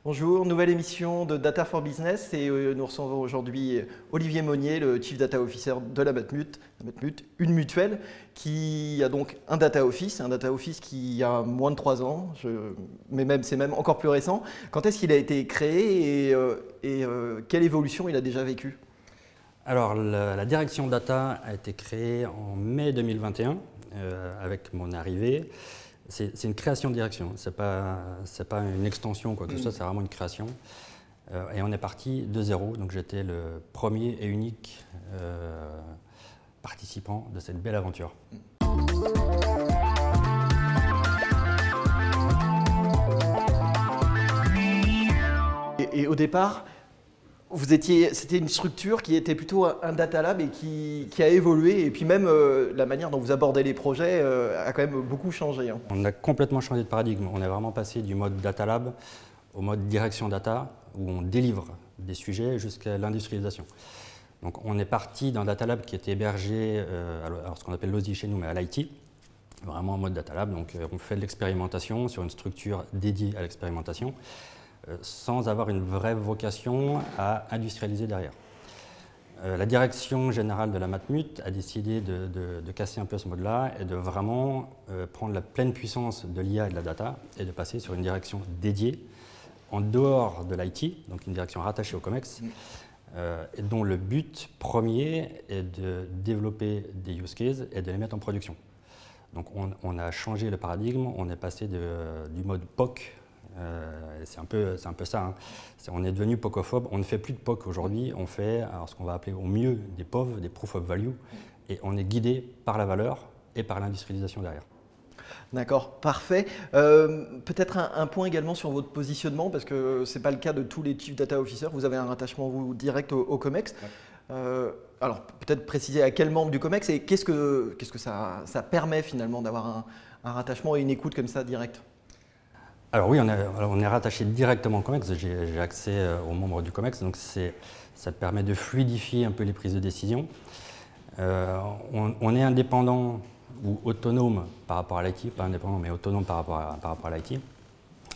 Bonjour, nouvelle émission de Data for Business et nous recevons aujourd'hui Olivier Monnier, le Chief Data Officer de la Matmut, une mutuelle qui a donc un data office qui a moins de 3 ans, mais c'est même encore plus récent. Quand est-ce qu'il a été créé et quelle évolution il a déjà vécu? Alors, la direction data a été créée en mai 2021 avec mon arrivée. C'est une création de direction, ce n'est pas une extension ou quoi que ce soit, c'est vraiment une création. Et on est parti de zéro, donc j'étais le premier et unique participant de cette belle aventure. Et au départ, c'était une structure qui était plutôt un data lab et qui a évolué. Et puis même la manière dont vous abordez les projets a quand même beaucoup changé. Hein. On a complètement changé de paradigme. On est vraiment passé du mode data lab au mode direction data, où on délivre des sujets jusqu'à l'industrialisation. Donc on est parti d'un data lab qui était hébergé, alors ce qu'on appelle l'OSI chez nous, mais à l'IT, vraiment en mode data lab. Donc on fait de l'expérimentation sur une structure dédiée à l'expérimentation, sans avoir une vraie vocation à industrialiser derrière. La direction générale de la Matmut a décidé de casser un peu ce mode-là et de vraiment prendre la pleine puissance de l'IA et de la data et de passer sur une direction dédiée en dehors de l'IT, donc une direction rattachée au COMEX, et dont le but premier est de développer des use cases et de les mettre en production. Donc on a changé le paradigme, on est passé du mode POC. C'est un peu ça. Hein. On est devenu POCophobe. On ne fait plus de POC aujourd'hui. On fait ce qu'on va appeler au mieux des POV, des Proof of Value. Et on est guidé par la valeur et par l'industrialisation derrière. D'accord, parfait. Peut-être un point également sur votre positionnement, parce que ce n'est pas le cas de tous les Chief Data Officers. Vous avez un rattachement direct au COMEX. Ouais. Alors peut-être préciser à quel membre du COMEX et qu'est-ce que ça permet finalement d'avoir un rattachement et une écoute comme ça directe? Alors oui, on est rattaché directement au COMEX, j'ai accès aux membres du COMEX, donc ça permet de fluidifier un peu les prises de décision. On est indépendant ou autonome par rapport à l'IT, pas indépendant mais autonome par rapport à l'IT.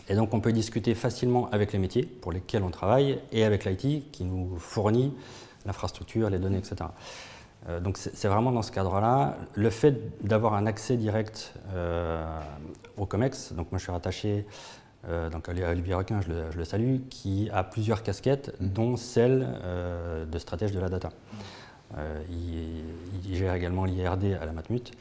Et donc on peut discuter facilement avec les métiers pour lesquels on travaille et avec l'IT qui nous fournit l'infrastructure, les données, etc. Donc c'est vraiment dans ce cadre-là. Le fait d'avoir un accès direct au COMEX, donc moi je suis rattaché donc à Olivier Requin, je le salue, qui a plusieurs casquettes, dont celle de stratège de la data. Il gère également l'IRD à la Matmut.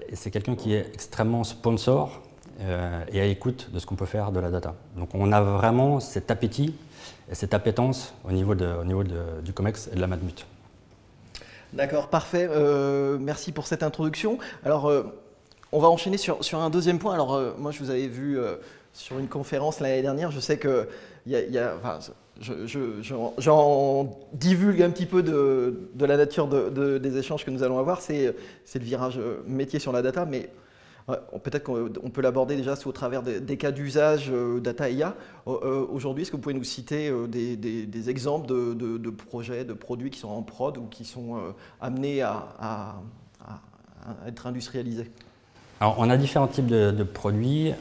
Et c'est quelqu'un qui est extrêmement sponsor et à l'écoute de ce qu'on peut faire de la data. Donc on a vraiment cet appétit et cette appétence au niveau du COMEX et de la Matmut. D'accord, parfait. Merci pour cette introduction. Alors, on va enchaîner sur un deuxième point. Alors, moi, je vous avais vu sur une conférence l'année dernière. Je sais que j'en divulgue un petit peu de la nature des échanges que nous allons avoir. C'est le virage métier sur la data, mais peut-être qu'on peut l'aborder déjà au travers des cas d'usage data IA. Aujourd'hui, est-ce que vous pouvez nous citer des exemples de projets, de produits qui sont en prod ou qui sont amenés à être industrialisés? Alors, on a différents types de produits.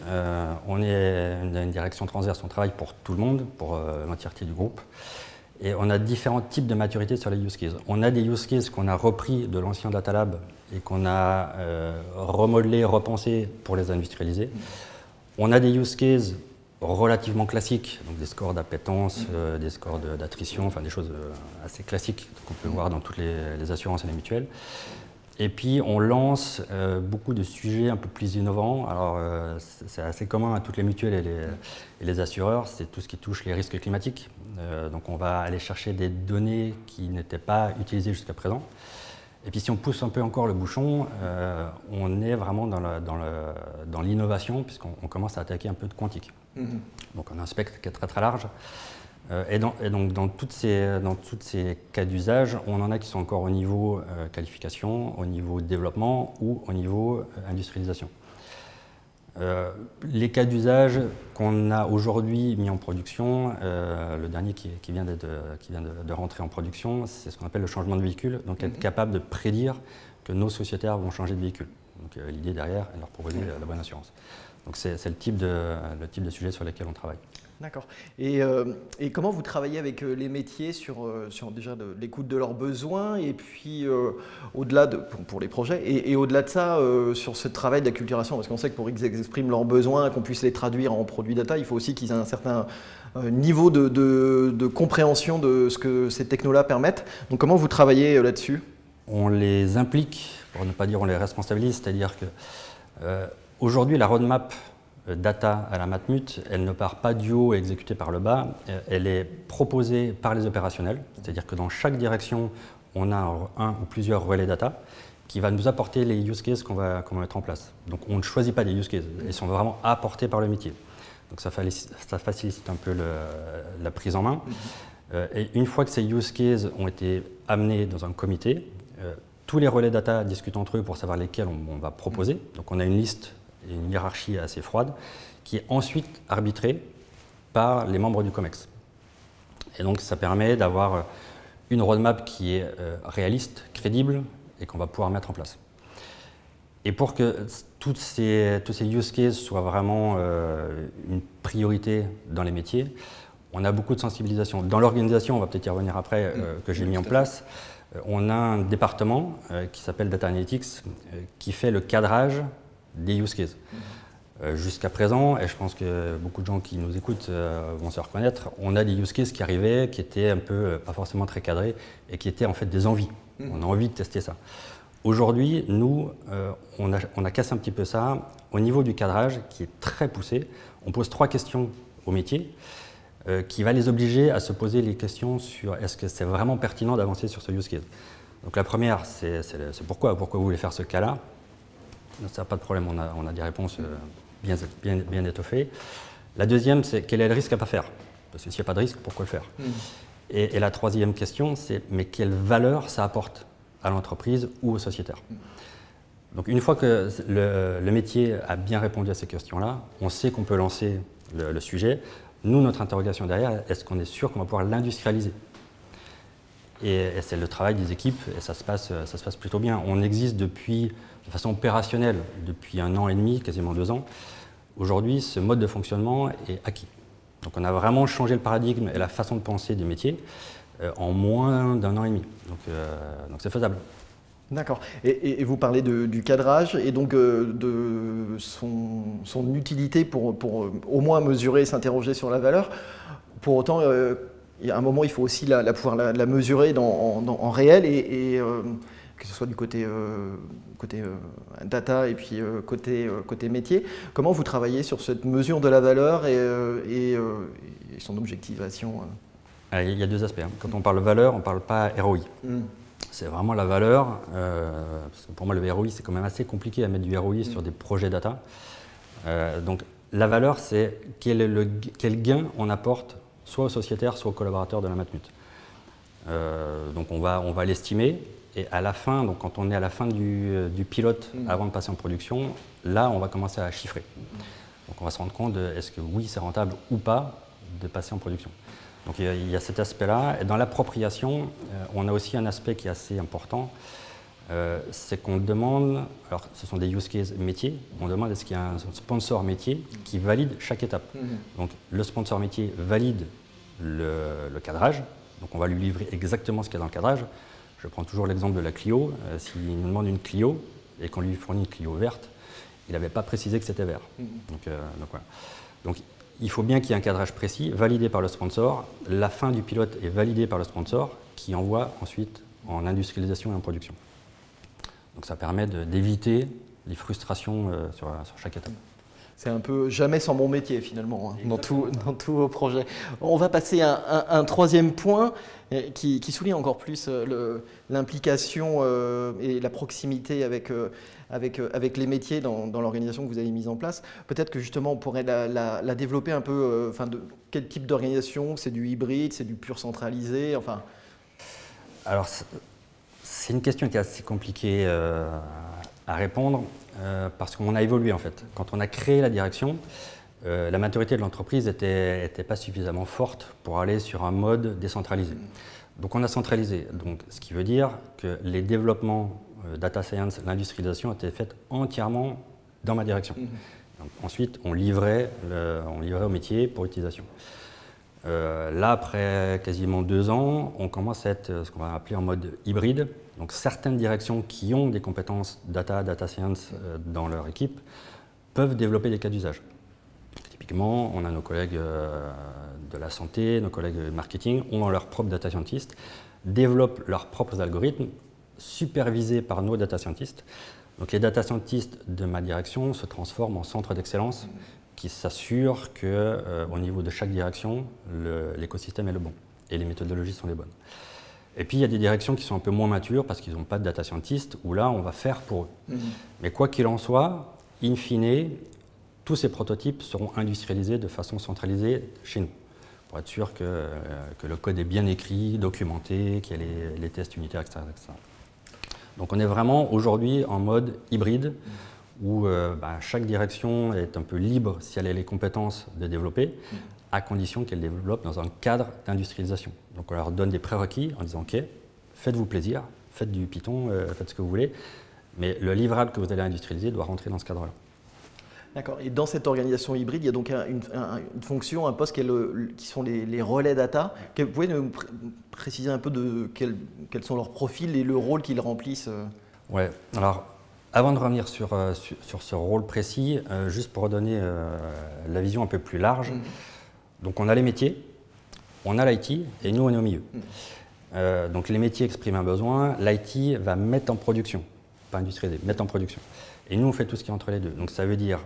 On est une direction transverse, on travaille pour tout le monde, pour l'entièreté du groupe. Et on a différents types de maturité sur les use cases. On a des use cases qu'on a repris de l'ancien Data Lab et qu'on a remodelé, repensé pour les industrialiser. On a des use cases relativement classiques, donc des scores d'appétence, des scores d'attrition, enfin des choses assez classiques qu'on peut voir dans toutes les assurances et les mutuelles. Et puis on lance beaucoup de sujets un peu plus innovants. Alors c'est assez commun à toutes les mutuelles et les assureurs, c'est tout ce qui touche les risques climatiques. Donc on va aller chercher des données qui n'étaient pas utilisées jusqu'à présent. Et puis si on pousse un peu encore le bouchon, on est vraiment dans l'innovation puisqu'on commence à attaquer un peu de quantique. Donc on a un spectre qui est très très large. Et donc dans tous ces cas d'usage, on en a qui sont encore au niveau qualification, au niveau développement ou au niveau industrialisation. Les cas d'usage qu'on a aujourd'hui mis en production, le dernier qui vient de rentrer en production, c'est ce qu'on appelle le changement de véhicule, donc être capable de prédire que nos sociétaires vont changer de véhicule. Donc l'idée derrière est de leur proposer la bonne assurance. Donc c'est le type de sujet sur lesquels on travaille. D'accord. Et comment vous travaillez avec les métiers sur déjà l'écoute de leurs besoins et puis au-delà pour les projets et au-delà de ça sur ce travail d'acculturation parce qu'on sait que pour qu'ils expriment leurs besoins, qu'on puisse les traduire en produits data, il faut aussi qu'ils aient un certain niveau de compréhension de ce que ces technos-là permettent. Donc comment vous travaillez là-dessus? On les implique, pour ne pas dire on les responsabilise, c'est-à-dire que aujourd'hui la roadmap data à la Matmut, elle ne part pas du haut et exécutée par le bas, elle est proposée par les opérationnels, c'est-à-dire que dans chaque direction, on a un ou plusieurs relais data qui va nous apporter les use cases qu'on va mettre en place. Donc on ne choisit pas des use cases, ils sont vraiment apportés par le métier. Donc ça facilite un peu la prise en main. Et une fois que ces use cases ont été amenés dans un comité, tous les relais data discutent entre eux pour savoir lesquels on va proposer. Donc on a une liste et une hiérarchie assez froide, qui est ensuite arbitrée par les membres du COMEX. Et donc ça permet d'avoir une roadmap qui est réaliste, crédible, et qu'on va pouvoir mettre en place. Et pour que tous ces use cases soient vraiment une priorité dans les métiers, on a beaucoup de sensibilisation. Dans l'organisation, on va peut-être y revenir après, que j'ai mis en place, on a un département qui s'appelle Data Analytics, qui fait le cadrage des use cases. Jusqu'à présent, et je pense que beaucoup de gens qui nous écoutent vont se reconnaître, on a des use cases qui arrivaient, qui étaient un peu, pas forcément très cadrés, et qui étaient en fait des envies. On a envie de tester ça. Aujourd'hui, nous, on a cassé un petit peu ça. Au niveau du cadrage, qui est très poussé, on pose 3 questions au métier, qui va les obliger à se poser les questions sur est-ce que c'est vraiment pertinent d'avancer sur ce use case. Donc la première, c'est pourquoi vous voulez faire ce cas-là. Ça n'a pas de problème, on a des réponses bien étoffées. La deuxième, c'est quel est le risque à ne pas faire? Parce que s'il n'y a pas de risque, pourquoi le faire? Et la troisième question, c'est mais quelle valeur ça apporte à l'entreprise ou aux sociétaires? Donc une fois que le métier a bien répondu à ces questions-là, on sait qu'on peut lancer le sujet. Nous, notre interrogation derrière, est-ce qu'on est sûr qu'on va pouvoir l'industrialiser? Et c'est le travail des équipes et ça se passe plutôt bien. On existe de façon opérationnelle depuis 1 an et demi, quasiment 2 ans. Aujourd'hui, ce mode de fonctionnement est acquis. Donc on a vraiment changé le paradigme et la façon de penser des métiers en moins d'1 an et demi. Donc c'est faisable. D'accord. Et vous parlez du cadrage et donc de son utilité pour au moins mesurer et s'interroger sur la valeur. Pour autant, il y a un moment, il faut aussi pouvoir la mesurer en réel et que ce soit du côté data et puis côté métier. Comment vous travaillez sur cette mesure de la valeur et son objectivation? Il y a 2 aspects. Quand on parle valeur, on ne parle pas ROI. C'est vraiment la valeur, parce que pour moi le ROI c'est quand même assez compliqué à mettre du ROI sur des projets data. Donc la valeur c'est quel gain on apporte soit aux sociétaires, soit aux collaborateurs de la Matmut. Donc on va l'estimer et à la fin, donc quand on est à la fin du pilote avant de passer en production, là on va commencer à chiffrer. Donc on va se rendre compte de est-ce que oui c'est rentable ou pas de passer en production. Donc il y a cet aspect-là. Et dans l'appropriation, on a aussi un aspect qui est assez important, c'est qu'on demande, alors ce sont des use cases métiers, on demande est-ce qu'il y a un sponsor métier qui valide chaque étape. Donc le sponsor métier valide le cadrage, donc on va lui livrer exactement ce qu'il y a dans le cadrage. Je prends toujours l'exemple de la Clio, s'il nous demande une Clio et qu'on lui fournit une Clio verte, il n'avait pas précisé que c'était vert. Donc voilà. Donc, il faut bien qu'il y ait un cadrage précis, validé par le sponsor. La fin du pilote est validée par le sponsor, qui envoie ensuite en industrialisation et en production. Donc ça permet d'éviter les frustrations sur chaque étape. C'est un peu jamais sans bon métier finalement, hein, dans tous vos projets. On va passer à un troisième point qui souligne encore plus l'implication et la proximité avec les métiers dans l'organisation que vous avez mise en place. Peut-être que justement on pourrait la développer un peu, de quel type d'organisation? C'est du hybride, c'est du pur centralisé, enfin. Alors c'est une question qui est assez compliquée à répondre parce qu'on a évolué en fait. Quand on a créé la direction, la maturité de l'entreprise n'était pas suffisamment forte pour aller sur un mode décentralisé. Donc on a centralisé, donc, ce qui veut dire que les développements data science, l'industrialisation étaient faits entièrement dans ma direction. Ensuite, on livrait au métier pour utilisation. Là, après quasiment 2 ans, on commence à être ce qu'on va appeler en mode hybride. Donc certaines directions qui ont des compétences data science dans leur équipe peuvent développer des cas d'usage. Typiquement, on a nos collègues de la santé, nos collègues marketing ont leur propre data scientist, développent leurs propres algorithmes supervisés par nos data scientists. Donc les data scientists de ma direction se transforment en centre d'excellence qui s'assure qu'au niveau de chaque direction, l'écosystème est le bon et les méthodologies sont les bonnes. Et puis il y a des directions qui sont un peu moins matures parce qu'ils n'ont pas de data scientist, où là on va faire pour eux. Mais quoi qu'il en soit, in fine, tous ces prototypes seront industrialisés de façon centralisée chez nous, pour être sûr que le code est bien écrit, documenté, qu'il y a les tests unitaires, etc., etc. Donc on est vraiment aujourd'hui en mode hybride, où chaque direction est un peu libre si elle a les compétences de développer, à condition qu'elle développe dans un cadre d'industrialisation. Donc on leur donne des prérequis en disant « Ok, faites-vous plaisir, faites du Python, faites ce que vous voulez, mais le livrable que vous allez industrialiser doit rentrer dans ce cadre-là. » D'accord. Et dans cette organisation hybride, il y a donc une fonction, un poste qui sont les relais data. Vous pouvez nous préciser un peu de quels sont leurs profils et le rôle qu'ils remplissent? Ouais. Alors, avant de revenir sur ce rôle précis, juste pour redonner la vision un peu plus large. Donc, on a les métiers, on a l'IT et nous, on est au milieu. Donc, les métiers expriment un besoin, l'IT va mettre en production, pas industrialiser, mettre en production. Et nous, on fait tout ce qui est entre les deux. Donc, ça veut dire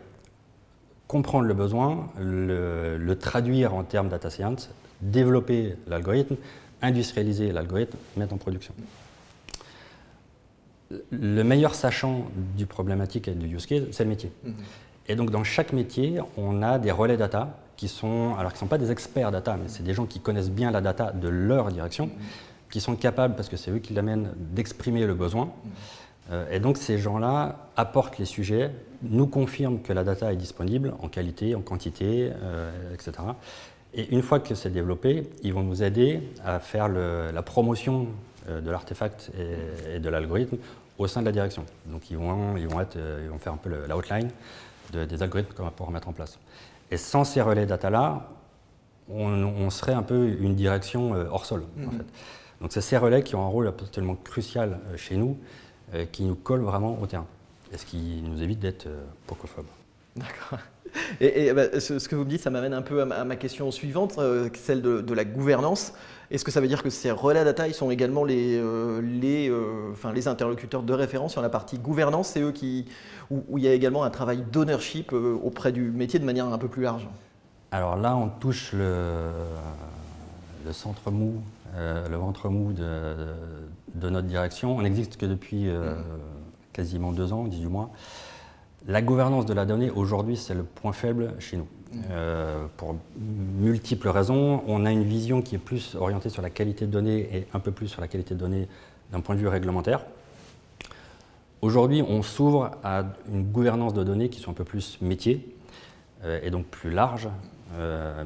comprendre le besoin, le traduire en termes data science, développer l'algorithme, industrialiser l'algorithme, mettre en production. Le meilleur sachant du problématique et du use case, c'est le métier. Et donc dans chaque métier, on a des relais data qui sont pas des experts data, mais c'est des gens qui connaissent bien la data de leur direction, qui sont capables, parce que c'est eux qui l'amènent, d'exprimer le besoin. Et donc ces gens-là apportent les sujets, nous confirment que la data est disponible en qualité, en quantité, etc. Et une fois que c'est développé, ils vont nous aider à faire la promotion de l'artefact et de l'algorithme au sein de la direction. Donc ils vont faire un peu l'outline des algorithmes qu'on va pouvoir mettre en place. Et sans ces relais data-là, on serait un peu une direction hors sol, en fait. Donc c'est ces relais qui ont un rôle absolument crucial chez nous, qui nous colle vraiment au terrain, et ce qui nous évite d'être pocophobes. D'accord. Et ce que vous me dites, ça m'amène un peu à ma question suivante, celle de la gouvernance. Est-ce que ça veut dire que ces relais data, ils sont également les interlocuteurs de référence sur la partie gouvernance? C'est eux où il y a également un travail d'ownership auprès du métier de manière un peu plus large? Alors là, on touche le centre mou, le ventre mou de notre direction. On n'existe que depuis quasiment 2 ans, 18 mois. La gouvernance de la donnée, aujourd'hui, c'est le point faible chez nous. Pour multiples raisons. On a une vision qui est plus orientée sur la qualité de données et un peu plus sur la qualité de données d'un point de vue réglementaire. Aujourd'hui, on s'ouvre à une gouvernance de données qui sont un peu plus métier et donc plus large,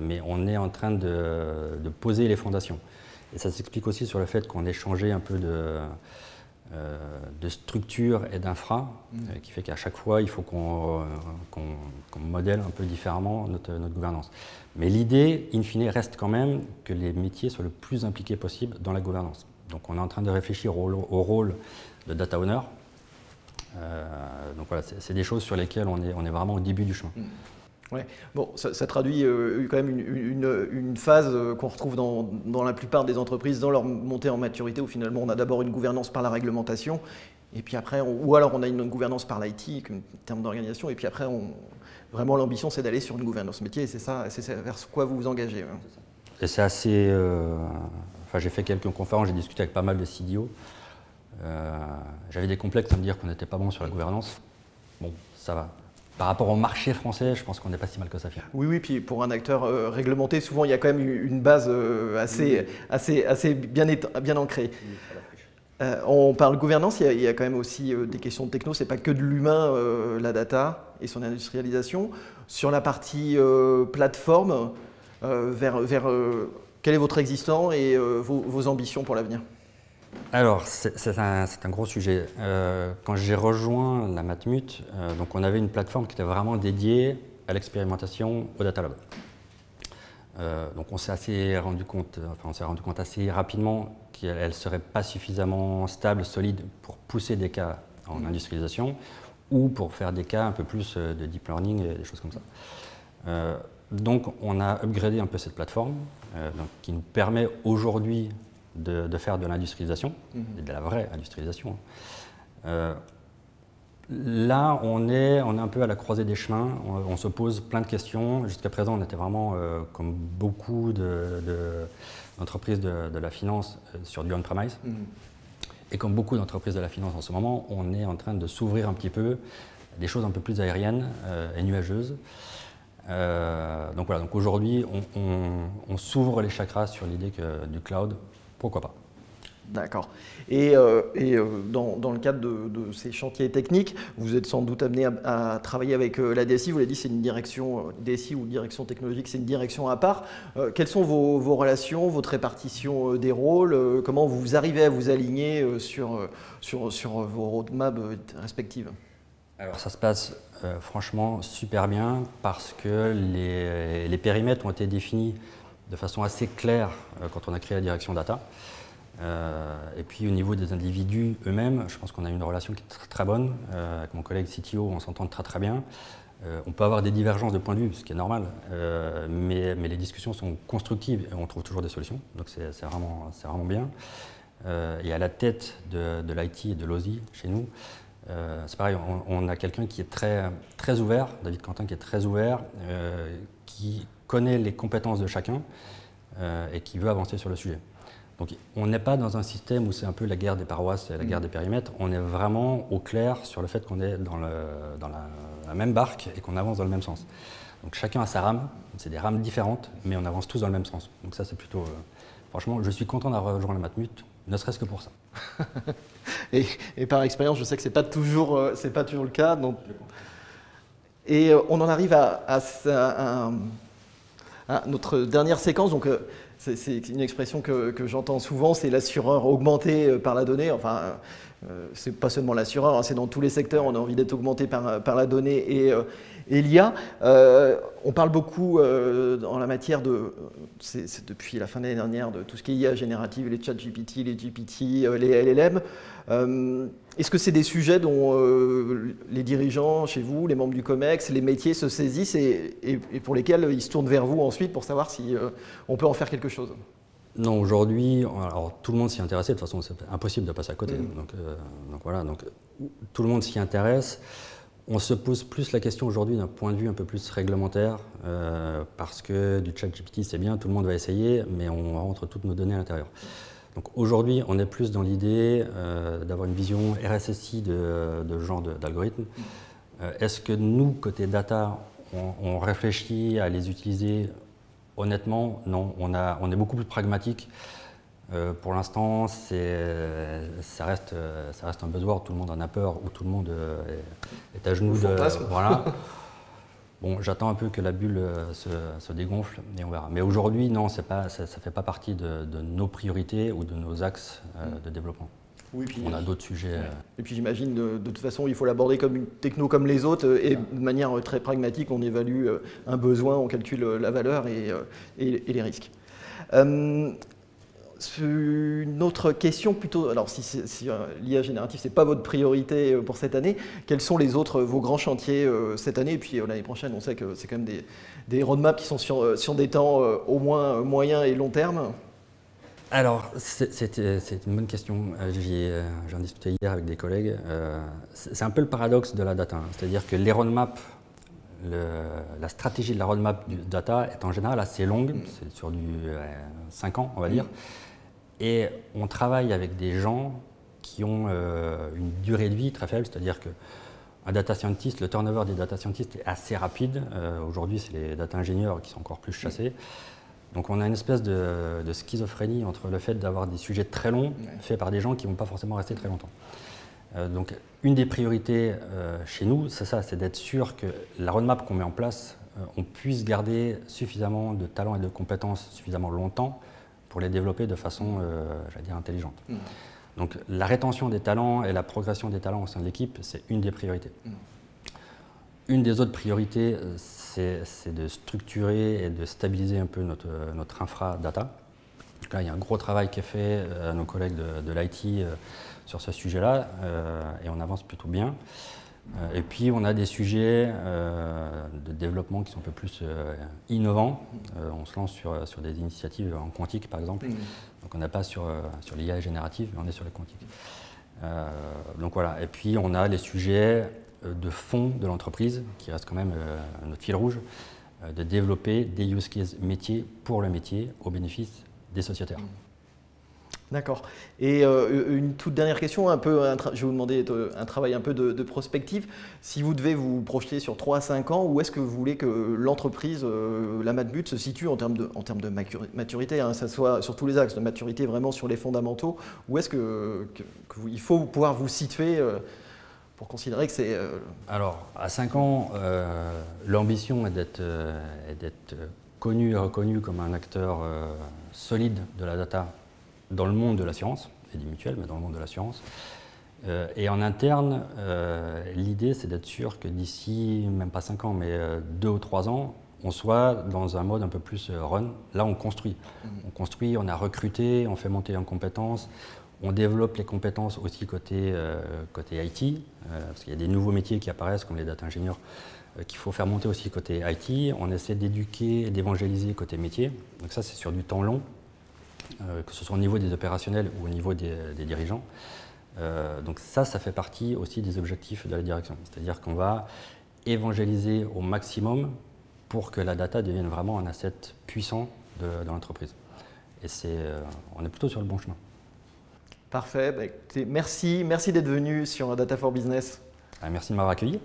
mais on est en train de poser les fondations. Et ça s'explique aussi sur le fait qu'on ait changé un peu de structure et d'infra, qui fait qu'à chaque fois, il faut qu'on modèle un peu différemment notre gouvernance. Mais l'idée, in fine, reste quand même que les métiers soient le plus impliqués possible dans la gouvernance. Donc on est en train de réfléchir au rôle de data owner. Donc voilà, c'est des choses sur lesquelles on est vraiment au début du chemin. Ouais. Bon, ça traduit quand même une phase qu'on retrouve dans la plupart des entreprises, dans leur montée en maturité, où finalement on a d'abord une gouvernance par la réglementation, et puis après, ou alors on a une gouvernance par l'IT, en termes d'organisation, et puis après, vraiment l'ambition c'est d'aller sur une gouvernance métier, et c'est vers quoi vous vous engagez. Et c'est assez... j'ai fait quelques conférences, j'ai discuté avec pas mal de CDO. J'avais des complexes à me dire qu'on n'était pas bon sur la gouvernance. Bon, ça va. Par rapport au marché français, je pense qu'on n'est pas si mal que ça fait. Oui, puis pour un acteur réglementé, souvent il y a quand même une base assez bien ancrée. On parle gouvernance, il y a quand même aussi des questions de techno, c'est pas que de l'humain, la data et son industrialisation. Sur la partie plateforme, quel est votre existant et vos ambitions pour l'avenir? Alors, c'est un gros sujet. Quand j'ai rejoint la Matmut, donc on avait une plateforme qui était vraiment dédiée à l'expérimentation au Data Lab. Donc on s'est rendu compte assez rapidement qu'elle ne serait pas suffisamment stable, solide pour pousser des cas en industrialisation ou pour faire des cas un peu plus de deep learning et des choses comme ça. Donc on a upgradé un peu cette plateforme qui nous permet aujourd'hui de faire de l'industrialisation, et de la vraie industrialisation. Là, on est un peu à la croisée des chemins, on se pose plein de questions. Jusqu'à présent, on était vraiment, comme beaucoup d'entreprises de la finance, sur du on-premise. Et comme beaucoup d'entreprises de la finance en ce moment, on est en train de s'ouvrir un petit peu à des choses un peu plus aériennes et nuageuses. Donc voilà, donc aujourd'hui, on s'ouvre les chakras sur l'idée du cloud, pourquoi pas. D'accord. Et dans le cadre de ces chantiers techniques, vous êtes sans doute amené à travailler avec la DSI. Vous l'avez dit, c'est une direction DSI ou direction technologique, c'est une direction à part. Quelles sont vos relations, votre répartition des rôles? Comment vous arrivez à vous aligner sur vos roadmaps respectives? Alors ça se passe franchement super bien parce que les périmètres ont été définis de façon assez claire quand on a créé la direction data. Et puis au niveau des individus eux-mêmes, je pense qu'on a une relation qui est très, très bonne. Avec mon collègue CTO, on s'entend très très bien. On peut avoir des divergences de point de vue, ce qui est normal, mais les discussions sont constructives et on trouve toujours des solutions. Donc c'est vraiment bien. Et à la tête de l'IT et de l'OSI chez nous, c'est pareil, on a quelqu'un qui est très, très ouvert, David Quentin, qui est très ouvert, qui connaît les compétences de chacun et qui veut avancer sur le sujet. Donc on n'est pas dans un système où c'est un peu la guerre des paroisses et la guerre des périmètres, on est vraiment au clair sur le fait qu'on est dans la même barque et qu'on avance dans le même sens. Donc chacun a sa rame, c'est des rames différentes, mais on avance tous dans le même sens. Donc ça c'est plutôt... franchement, je suis content d'avoir rejoint la Matmut, ne serait-ce que pour ça. et par expérience, je sais que ce n'est pas toujours le cas. Donc... Et on en arrive à notre dernière séquence. Donc, c'est une expression que j'entends souvent, c'est l'assureur augmenté par la donnée. Enfin, c'est pas seulement l'assureur, hein, c'est dans tous les secteurs, on a envie d'être augmenté par la donnée et l'IA. On parle beaucoup en la matière c'est depuis la fin de l'année dernière, de tout ce qui est IA générative, les ChatGPT, les GPT, les LLM. Est-ce que c'est des sujets dont les dirigeants chez vous, les membres du COMEX, les métiers se saisissent et pour lesquels ils se tournent vers vous ensuite pour savoir si on peut en faire quelque chose? Non, aujourd'hui, alors tout le monde s'y intéresse, de toute façon c'est impossible de passer à côté. Donc voilà, donc tout le monde s'y intéresse. On se pose plus la question aujourd'hui d'un point de vue un peu plus réglementaire, parce que du ChatGPT c'est bien, tout le monde va essayer, mais on rentre toutes nos données à l'intérieur. Donc aujourd'hui, on est plus dans l'idée d'avoir une vision RSSI de ce genre d'algorithme. Est-ce que nous, côté data, on réfléchit à les utiliser? Honnêtement, non. On est beaucoup plus pragmatique. Pour l'instant, ça reste un buzzword, tout le monde en a peur, ou tout le monde est à genoux. Voilà. Bon, j'attends un peu que la bulle se dégonfle et on verra. Mais aujourd'hui, non, ça ne fait pas partie de nos priorités ou de nos axes de développement. Oui, puis, on a d'autres sujets. Et puis j'imagine, de toute façon, il faut l'aborder comme une techno comme les autres et de manière très pragmatique, on évalue un besoin, on calcule la valeur et les risques. Une autre question plutôt, alors si l'IA générative c'est pas votre priorité pour cette année, quels sont vos grands chantiers cette année et puis l'année prochaine? On sait que c'est quand même des roadmaps qui sont sur des temps au moins moyen et long terme. Alors c'est une bonne question, j'en discutais hier avec des collègues. C'est un peu le paradoxe de la data, hein. C'est-à-dire que les roadmaps, la stratégie de la roadmap du data est en général assez longue, c'est sur du 5 ans on va dire. Et on travaille avec des gens qui ont une durée de vie très faible, c'est-à-dire qu'un data scientist, le turnover des data scientists est assez rapide. Aujourd'hui, c'est les data ingénieurs qui sont encore plus chassés. Donc on a une espèce de schizophrénie entre le fait d'avoir des sujets très longs faits par des gens qui ne vont pas forcément rester très longtemps. Donc une des priorités chez nous, c'est ça, c'est d'être sûr que la roadmap qu'on met en place, on puisse garder suffisamment de talents et de compétences suffisamment longtemps pour les développer de façon, j'allais dire, intelligente. Donc la rétention des talents et la progression des talents au sein de l'équipe, c'est une des priorités. Une des autres priorités, c'est de structurer et de stabiliser un peu notre infra data. Donc là, il y a un gros travail qui est fait à nos collègues de l'IT sur ce sujet-là, et on avance plutôt bien. Et puis on a des sujets de développement qui sont un peu plus innovants. On se lance sur des initiatives en quantique par exemple. Donc on n'est pas sur l'IA générative, mais on est sur les quantiques. Donc voilà. Et puis on a les sujets de fond de l'entreprise, qui reste quand même notre fil rouge, de développer des use cases métiers pour le métier au bénéfice des sociétaires. D'accord. Et une toute dernière question, je vais vous demander un travail un peu de prospective. Si vous devez vous projeter sur 3 à 5 ans, où est-ce que vous voulez que l'entreprise, la Matmut, se situe en termes de maturité, hein, ça soit sur tous les axes, de maturité vraiment sur les fondamentaux, où est-ce il faut pouvoir vous situer pour considérer que c'est… Alors, à 5 ans, l'ambition est d'être connu et reconnu comme un acteur solide de la data dans le monde de l'assurance, et du mutuel, mais dans le monde de l'assurance. Et en interne, l'idée, c'est d'être sûr que d'ici, même pas 5 ans, mais 2 ou 3 ans, on soit dans un mode un peu plus run. Là, on construit. On construit, on a recruté, on fait monter en compétences, on développe les compétences aussi côté IT, parce qu'il y a des nouveaux métiers qui apparaissent, comme les data ingénieurs, qu'il faut faire monter aussi côté IT. On essaie d'éduquer et d'évangéliser côté métier. Donc ça, c'est sur du temps long. Que ce soit au niveau des opérationnels ou au niveau des dirigeants. Donc ça fait partie aussi des objectifs de la direction. C'est-à-dire qu'on va évangéliser au maximum pour que la data devienne vraiment un asset puissant de l'entreprise. Et on est plutôt sur le bon chemin. Parfait. Bah, écoutez, merci d'être venu sur Data for Business. Merci de m'avoir accueilli.